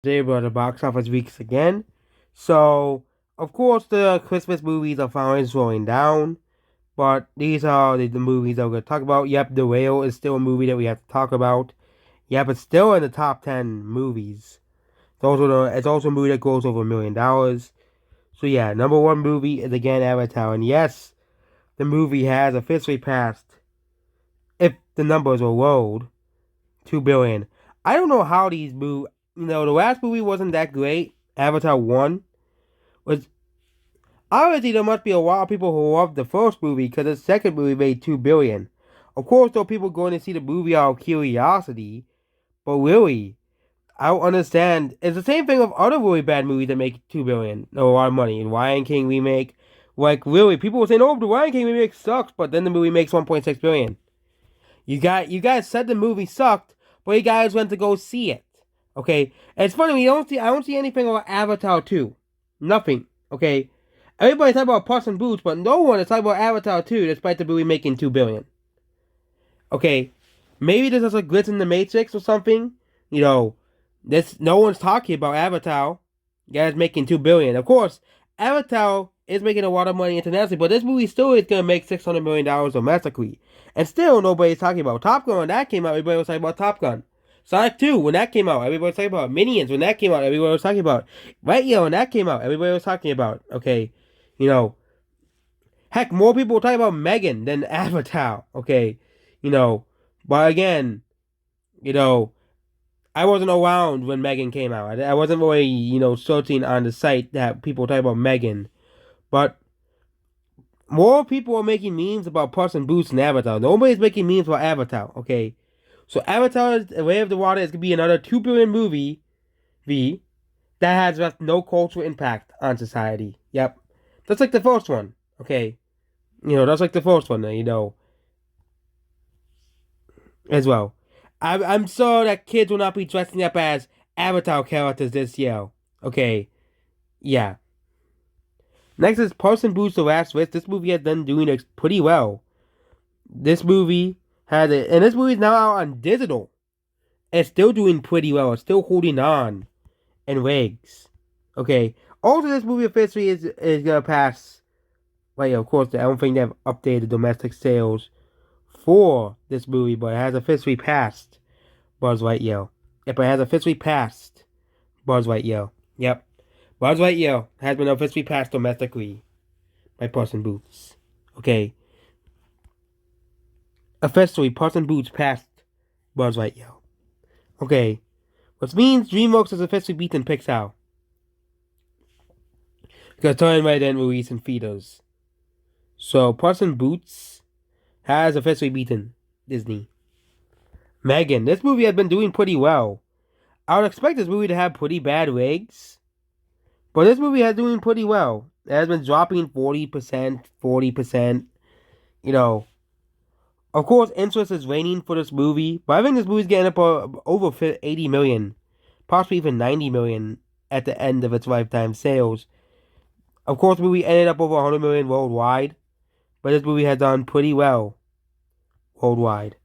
Zebra the box office weeks again. So, of course, the Christmas movies are finally slowing down, but these are the movies that we're going to talk about. Yep, The Whale is still a movie that we have to talk about. Yep, it's still in the top 10 movies. It's also a movie that goes over $1 million. So yeah, number one movie is again Avatar, and yes, the movie has officially passed, if the numbers are rolled, 2 billion. I don't know how these movies. The last movie wasn't that great. Avatar 1 was. Obviously, there must be a lot of people who love the first movie because the second movie made 2 billion. Of course, there are people going to see the movie out of curiosity, but really, I don't understand. It's the same thing with other really bad movies that make 2 billion, a lot of money. In Lion King remake, like really, people were saying, "Oh, the Lion King remake sucks," but then the movie makes 1.6 billion. You guys said the movie sucked, but you guys went to go see it. Okay, and it's funny. I don't see anything about Avatar 2. Nothing. Okay, everybody's talking about Puss in Boots, but no one is talking about Avatar 2, despite the movie making 2 billion. Okay, maybe there's just a glitch in the Matrix or something. You know, this no one's talking about Avatar. Guys making 2 billion. Of course, Avatar is making a lot of money internationally, but this movie still is gonna make $600 million domestically. And still nobody's talking about Top Gun when that came out, everybody was talking about Top Gun. Sonic 2, when that came out, everybody was talking about Minions when that came out, everybody was talking about Lightyear when that came out, everybody was talking about. Okay. You know, heck, more people were talking about Megan than Avatar. Okay. You know, but again, you know, I wasn't around when Megan came out. I wasn't really, searching on the site that people talk about Megan. But more people are making memes about Puss in Boots and Avatar. Nobody's making memes about Avatar, okay? So Avatar, The Way of the Water is going to be another 2 billion movie that has left no cultural impact on society. Yep. That's like the first one, okay? That's like the first one, as well. I'm sure that kids will not be dressing up as Avatar characters this year. Okay, yeah. Next is Puss in Boots: The Last Wish. This movie has been doing pretty well. This movie and this movie is now out on digital. It's still doing pretty well. It's still holding on in legs. Okay. Also, this movie officially is gonna pass. Well, yeah, of course, I don't think they've updated domestic sales for this movie, but it has officially passed Buzz Lightyear. Yep, it has officially passed Buzz Lightyear. Yep. Buzz Lightyear has been officially passed domestically by Puss in Boots. Okay. Officially, Puss in Boots passed Buzz Lightyear. Okay. Which means DreamWorks has officially beaten Pixar. Because Toy and Red didn't release in theaters. So Puss in Boots has officially beaten Disney. Megan, this movie has been doing pretty well. I would expect this movie to have pretty bad legs, but this movie has doing pretty well. It has been dropping 40%, 40%. Of course, interest is waning for this movie, but I think this movie's getting up over 80 million, possibly even 90 million at the end of its lifetime sales. Of course, the movie ended up over 100 million worldwide, but this movie has done pretty well worldwide.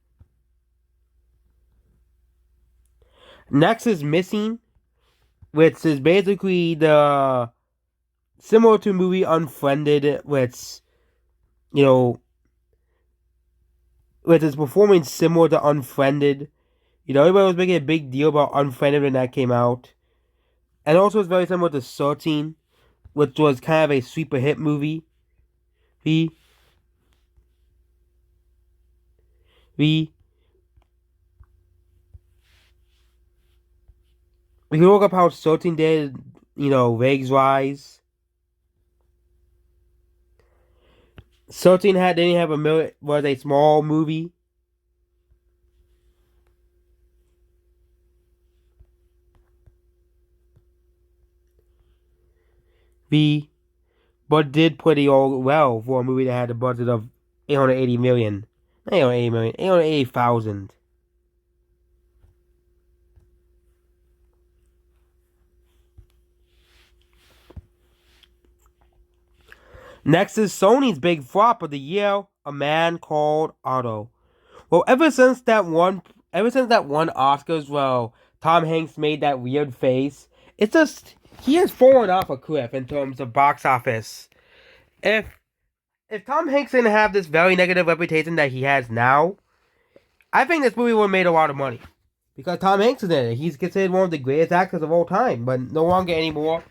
Next is Missing, which is basically the similar to movie Unfriended, which is performing similar to Unfriended. Everybody was making a big deal about Unfriended when that came out, and also it's very similar to Searching, which was kind of a super hit movie. We can look up how Searching did, Legs Rise. Searching didn't have was a small movie. But did pretty well for a movie that had a budget of 880 million. 880 million, 880,000. Next is Sony's big flop of the year, A Man Called Otto. Well, ever since that one Oscars, well, Tom Hanks made that weird face, It's just he has fallen off a cliff in terms of box office. If Tom Hanks didn't have this very negative reputation that he has now, I think this movie would have made a lot of money. Because Tom Hanks is in it. He's considered one of the greatest actors of all time, but no longer anymore.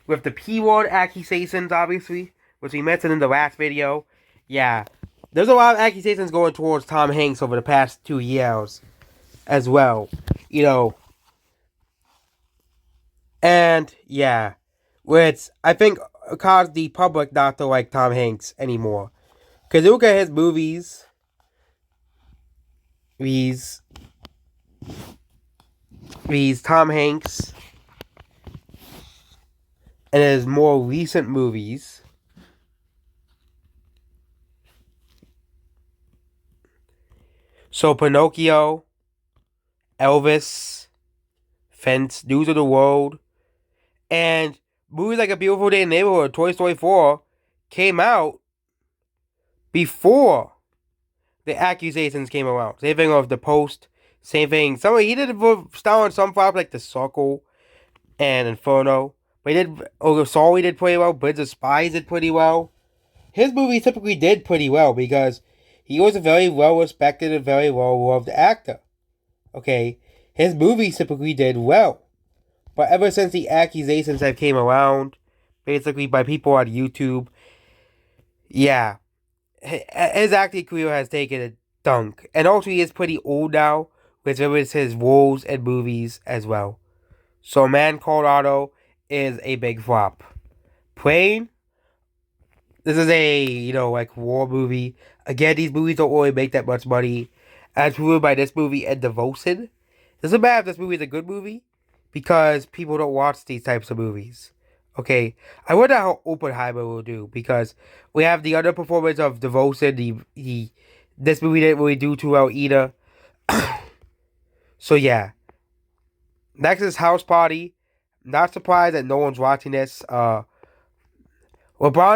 With the P word accusations, obviously, which we mentioned in the last video. Yeah, there's a lot of accusations going towards Tom Hanks over the past 2 years as well. And yeah, which I think caused the public not to like Tom Hanks anymore. Because look at his movies. These Tom Hanks and his more recent movies. So Pinocchio, Elvis, Fence, News of the World, and movies like A Beautiful Day in the Neighborhood, Toy Story 4 came out before the accusations came around. Same thing of The Post. Same thing. He did star on some films like The Circle and Inferno. But he did. Sorry did pretty well. Bridge of Spies did pretty well. His movies typically did pretty well because he was a very well respected and very well loved actor. Okay, his movies typically did well. But ever since the accusations have came around, basically by people on YouTube, yeah, his acting career has taken a dunk. And also he is pretty old now, which limits his roles and movies as well. So Man Called Otto is a big flop. Plane, this is a, like war movie. Again, these movies don't really make that much money. As proven by this movie and Devotion. Doesn't matter if this movie is a good movie, because people don't watch these types of movies. Okay, I wonder how Oppenheimer will do, because we have the other performance of Devotion. This movie didn't really do too well either. So yeah. Next is House Party. Not surprised that no one's watching this. LeBron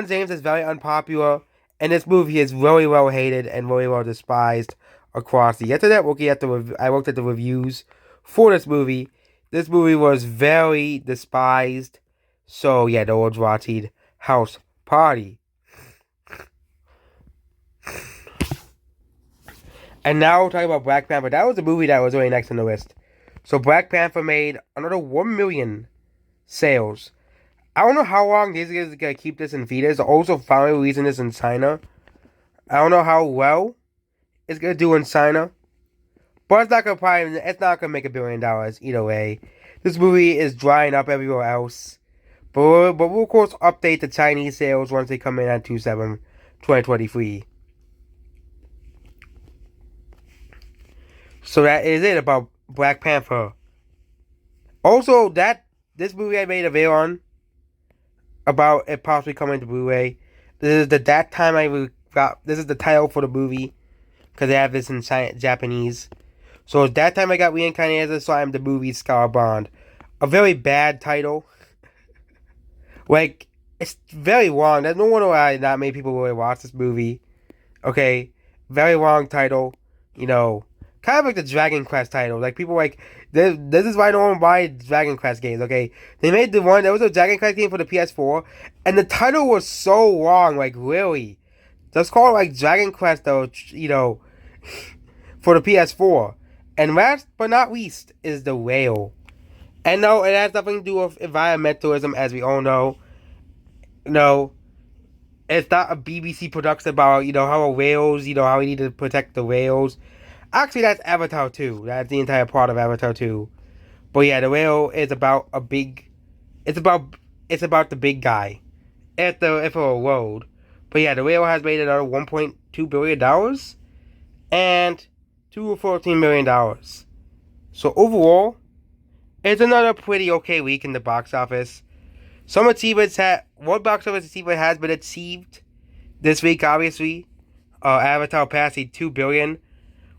James is very unpopular, and this movie is really well hated and really well despised across the internet. I looked at the reviews for this movie. This movie was very despised. So yeah, no one's watching House Party. And now we're talking about Black Panther. That was the movie that was really next on the list. So Black Panther made another 1 million sales. I don't know how long these guys are going to keep this in theaters. They're also finally releasing this in China. I don't know how well it's going to do in China. But it's not going to make $1 billion either way. This movie is drying up everywhere else. But we'll of course update the Chinese sales once they come in on 2/7/2023. So that is it about Black Panther. Also, this movie I made a video on about it possibly coming to Blu-ray. This is the title for the movie, because they have this in Japanese. So it's That Time I Got Reincarnated, so I'm the movie Scar Bond. A very bad title. Like, it's very long. There's no wonder why not many people really watch this movie. Okay, very long title. Kind of like the Dragon Quest title. Like, people like, this is why no one buys Dragon Quest games, okay? They made there was a Dragon Quest game for the PS4, and the title was so long, like, really. Just call it, like, Dragon Quest, though, for the PS4. And last but not least is The Whale. And no, it has nothing to do with environmentalism, as we all know. No, it's not a BBC production about, how whales, how we need to protect the whales. Actually, that's Avatar 2. That's the entire part of Avatar 2. But yeah, The Whale is about it's about the big guy at the world. But yeah, The Whale has made another $1.2 billion and $214 million. So overall, it's another pretty okay week in the box office. One box office achievement has been achieved this week, obviously. Avatar passing $2 billion.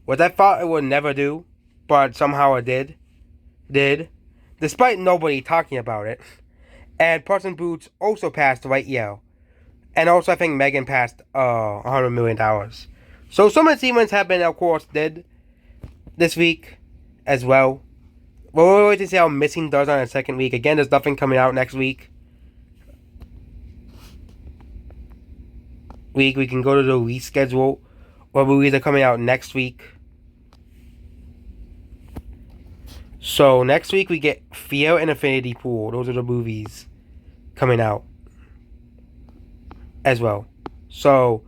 What I thought it would never do, but somehow it did, despite nobody talking about it. And Puss in Boots also passed Lightyear. And also I think Megan passed $100 million. So some achievements have been, of course, did this week as well. Well, we'll wait to see how Missing does on the second week. Again, there's nothing coming out next week. We can go to the reschedule. What movies are coming out next week? So next week we get Fear and Infinity Pool. Those are the movies coming out as well. So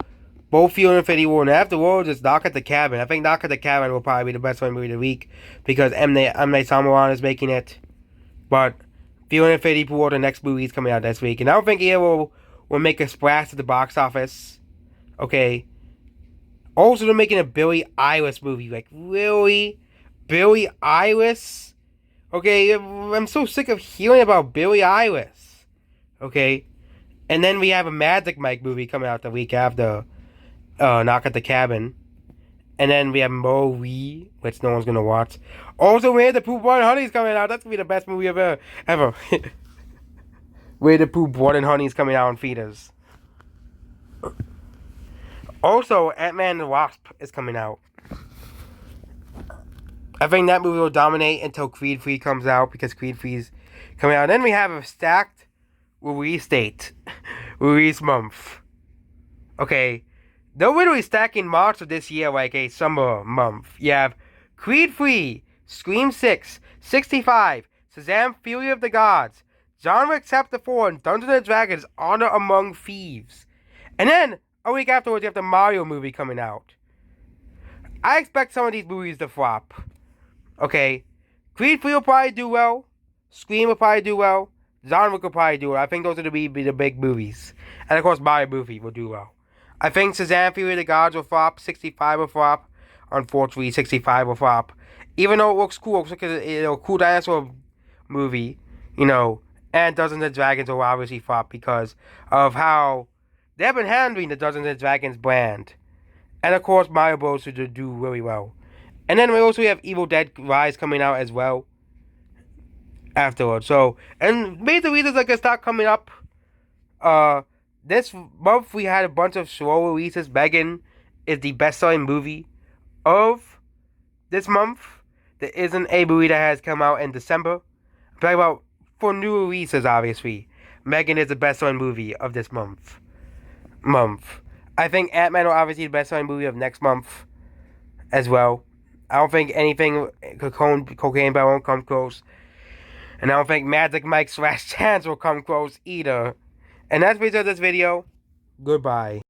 both Fear and Infinity Pool, and afterwards it's Knock at the Cabin. I think Knock at the Cabin will probably be the best movie of the week because M. Night Shyamalan is making it. But Fear and Infinity Pool are the next movies coming out next week, and I don't think it will make a splash at the box office. Okay. Also, they're making a Billie Eilish movie. Like, really? Billie Eilish? Okay, I'm so sick of hearing about Billie Eilish. Okay? And then we have a Magic Mike movie coming out the week after Knock at the Cabin. And then we have Moe, which no one's gonna watch. Also, Winnie the Pooh Blood and Honey's coming out. That's gonna be the best movie ever. Winnie the Pooh Blood and Honey's coming out in theaters. Also, Ant-Man and the Wasp is coming out. I think that movie will dominate until Creed 3 comes out because Creed 3 is coming out. And then we have a stacked release date, release month. Okay, they're literally stacking March of this year like a summer month. You have Creed 3, Scream 6, 65, Shazam Fury of the Gods, John Wick Chapter 4, and Dungeons & Dragons Honor Among Thieves. And then a week afterwards, you have the Mario movie coming out. I expect some of these movies to flop. Okay, Creed 3 will probably do well. Scream will probably do well. John Wick will probably do well. I think those are be the big movies. And of course, Mario movie will do well. I think Shazam Fury of the Gods will flop. 65 will flop. Unfortunately, 65 will flop. Even though it looks cool, it looks like a cool dinosaur movie, you know. And Dungeons & Dragons will obviously flop because of how they've been handling the Dungeons & Dragons brand. And of course, Mario Bros. Should do really well. And then we also have Evil Dead Rise coming out as well afterwards. So, and major reasons I can start coming up. This month we had a bunch of slow releases. Megan is the best-selling movie of this month. There isn't a movie that has come out in December. I'm talking about for new releases, obviously. Megan is the best-selling movie of this month. I think Ant-Man will obviously be the best-selling movie of next month as well. I don't think anything Cocaine Bear won't come close. And I don't think Magic Mike / Chance will come close either. And that's the end of this video. Goodbye.